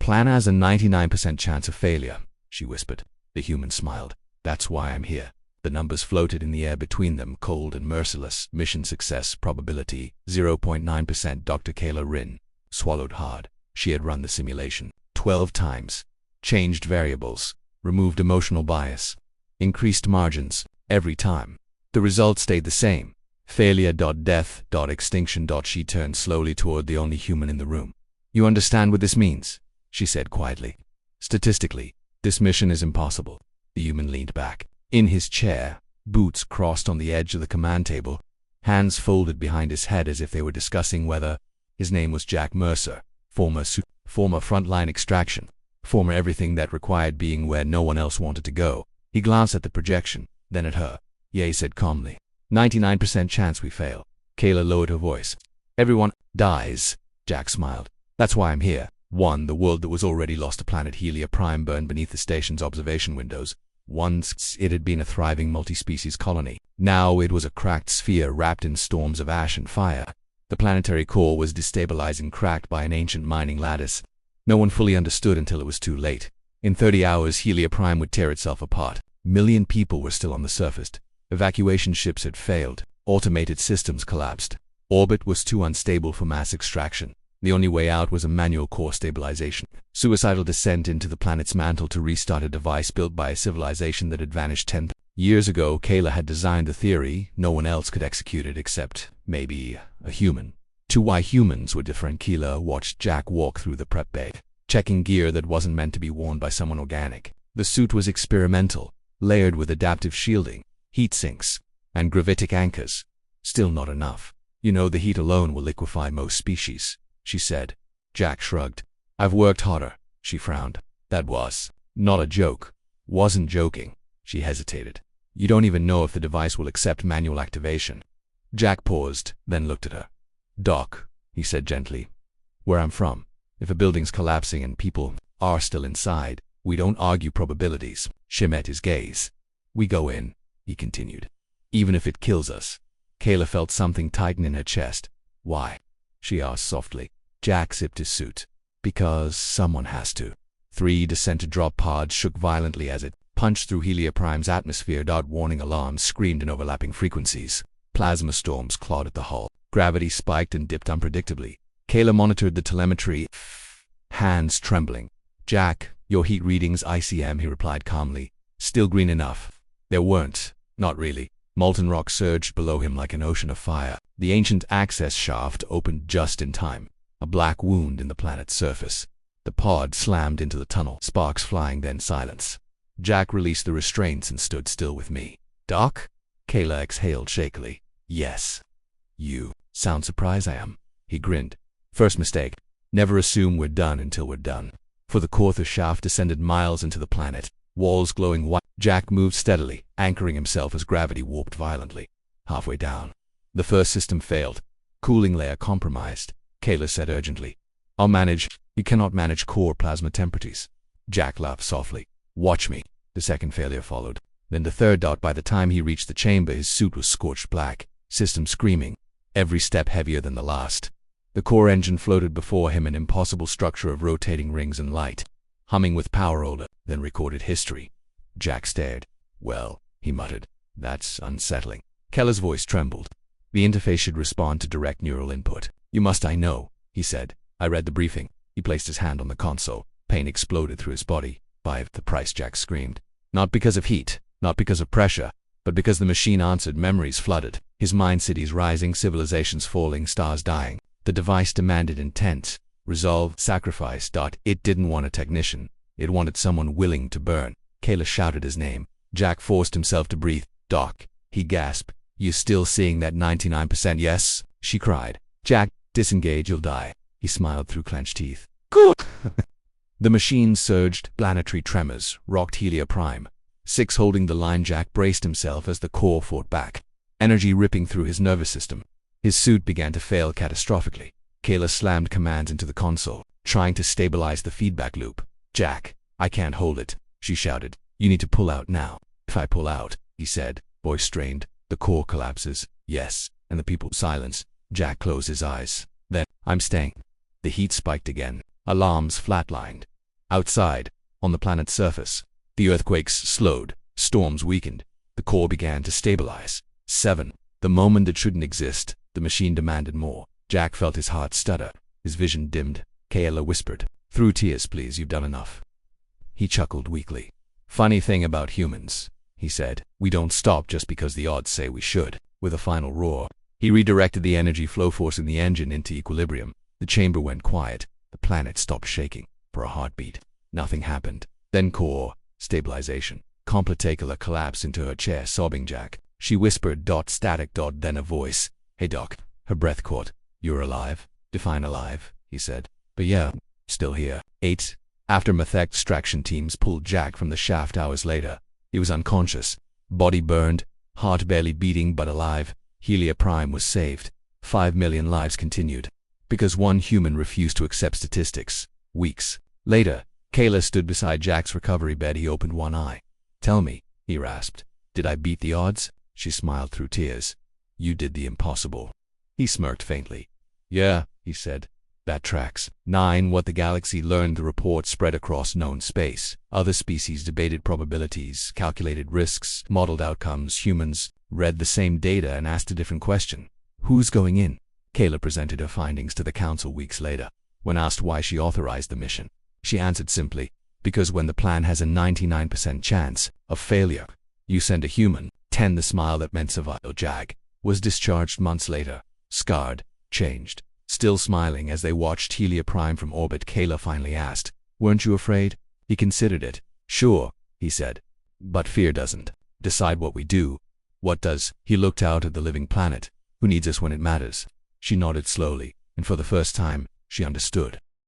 plan has a 99% chance of failure, she whispered. The human smiled. That's why I'm here. The numbers floated in the air between them, cold and merciless. Mission success probability 0.9%. Dr. Kayla Rin swallowed hard. She had run the simulation 12 times, changed variables, removed emotional bias, increased margins every time. The result stayed the same. Failure. Death. Extinction. She turned slowly toward the only human in the room. You understand what this means? She said quietly. Statistically, this mission is impossible. The human leaned back in his chair, boots crossed on the edge of the command table, hands folded behind his head as if they were discussing whether his name was Jack Mercer, former frontline extraction, former everything that required being where no one else wanted to go. He glanced at the projection, then at her. Yeah, he said calmly. 99% chance we fail. Kayla lowered her voice. Everyone dies. Jack smiled. That's why I'm here. 1. The world that was already lost to planet Helia Prime burned beneath the station's observation windows. Once it had been a thriving multi-species colony. Now it was a cracked sphere wrapped in storms of ash and fire. The planetary core was destabilizing, cracked by an ancient mining lattice. No one fully understood until it was too late. In 30 hours, Helia Prime would tear itself apart. Million people were still on the surface. Evacuation ships had failed. Automated systems collapsed. Orbit was too unstable for mass extraction. The only way out was a manual core stabilization. Suicidal descent into the planet's mantle to restart a device built by a civilization that had vanished 10 years ago. Kayla had designed the theory. No one else could execute it except, maybe, a human. To why humans were different. Kayla watched Jack walk through the prep bay, checking gear that wasn't meant to be worn by someone organic. The suit was experimental, layered with adaptive shielding, heat sinks, and gravitic anchors. Still not enough. You know, the heat alone will liquefy most species, she said. Jack shrugged. I've worked harder. She frowned. That was not a joke. Wasn't joking. She hesitated. You don't even know if the device will accept manual activation. Jack paused, then looked at her. Doc, he said gently, where I'm from, if a building's collapsing and people are still inside, we don't argue probabilities. She met his gaze. We go in, he continued. Even if it kills us. Kayla felt something tighten in her chest. Why? She asked softly. Jack sipped his suit. Because someone has to. 3 descent-to-drop pods shook violently as it punched through Helia Prime's atmosphere. Warning alarms screamed in overlapping frequencies. Plasma storms clawed at the hull. Gravity spiked and dipped unpredictably. Kayla monitored the telemetry, hands trembling. Jack, your heat readings ICM, he replied calmly. Still green enough. There weren't. Not really. Molten rock surged below him like an ocean of fire. The ancient access shaft opened just in time. A black wound in the planet's surface. The pod slammed into the tunnel, sparks flying, then silence. Jack released the restraints and stood still with me. Doc? Kayla exhaled shakily. Yes. You sound surprised I am. He grinned. First mistake. Never assume we're done until we're done. For the core, the shaft descended miles into the planet, walls glowing white. Jack moved steadily, anchoring himself as gravity warped violently. Halfway down, the first system failed. Cooling layer compromised. Kayla said urgently. I'll manage. You cannot manage core plasma temperatures. Jack laughed softly. Watch me. The second failure followed. Then the third. By the time he reached the chamber, his suit was scorched black, system screaming, every step heavier than the last. The core engine floated before him, an impossible structure of rotating rings and light, humming with power odor, then recorded history. Jack stared. Well, he muttered. That's unsettling. Keller's voice trembled. The interface should respond to direct neural input. You must, I know, he said. I read the briefing. He placed his hand on the console. Pain exploded through his body. By the price, Jack screamed. Not because of heat, not because of pressure, but because the machine answered. Memories flooded. His mind, cities rising, civilizations falling, stars dying. The device demanded intent, resolve, sacrifice. It didn't want a technician. It wanted someone willing to burn. Kayla shouted his name. Jack forced himself to breathe. Doc, he gasped. You still seeing that 99%? Yes, she cried. Jack, disengage, you'll die. He smiled through clenched teeth. Good. The machine surged. Planetary tremors rocked Helia Prime. 6 holding the line. Jack braced himself as the core fought back, energy ripping through his nervous system. His suit began to fail catastrophically. Kayla slammed commands into the console, trying to stabilize the feedback loop. Jack, I can't hold it, she shouted. You need to pull out now. If I pull out, he said, voice strained, the core collapses. Yes, and the people silence. Jack closed his eyes. Then, I'm staying. The heat spiked again. Alarms flatlined. Outside, on the planet's surface, the earthquakes slowed, storms weakened, the core began to stabilize. 7. The moment that shouldn't exist, the machine demanded more. Jack felt his heart stutter. His vision dimmed. Kayla whispered, "Through tears, please, you've done enough." He chuckled weakly. "Funny thing about humans," he said, "we don't stop just because the odds say we should." With a final roar, he redirected the energy flow force in the engine into equilibrium. The chamber went quiet. The planet stopped shaking. For a heartbeat, nothing happened. Then core stabilization. Kayla collapsed into her chair, sobbing. "Jack," she whispered. Static. Then a voice. "Hey, Doc." Her breath caught. "You're alive?" "Define alive," he said. "But yeah, still here." 8. Aftermath extraction teams pulled Jack from the shaft hours later. He was unconscious, body burned, heart barely beating but alive. Helia Prime was saved. 5 million lives continued. Because one human refused to accept statistics. Weeks later, Kayla stood beside Jack's recovery bed. He opened one eye. "Tell me," he rasped, "did I beat the odds?" She smiled through tears. "You did the impossible." He smirked faintly. "Yeah," he said. "That tracks." 9. What the galaxy learned. The report spread across known space. Other species debated probabilities, calculated risks, modeled outcomes. Humans read the same data and asked a different question. "Who's going in?" Kayla presented her findings to the council weeks later. When asked why she authorized the mission, she answered simply, "Because when the plan has a 99% chance of failure, you send a human." 10. The smile that meant survival. Jack was discharged months later, scarred, changed. Still smiling as they watched Helia Prime from orbit, Kayla finally asked, "Weren't you afraid?" He considered it. "Sure," he said. "But fear doesn't decide what we do. What does?" He looked out at the living planet. "Who needs us when it matters?" She nodded slowly, and for the first time, she understood.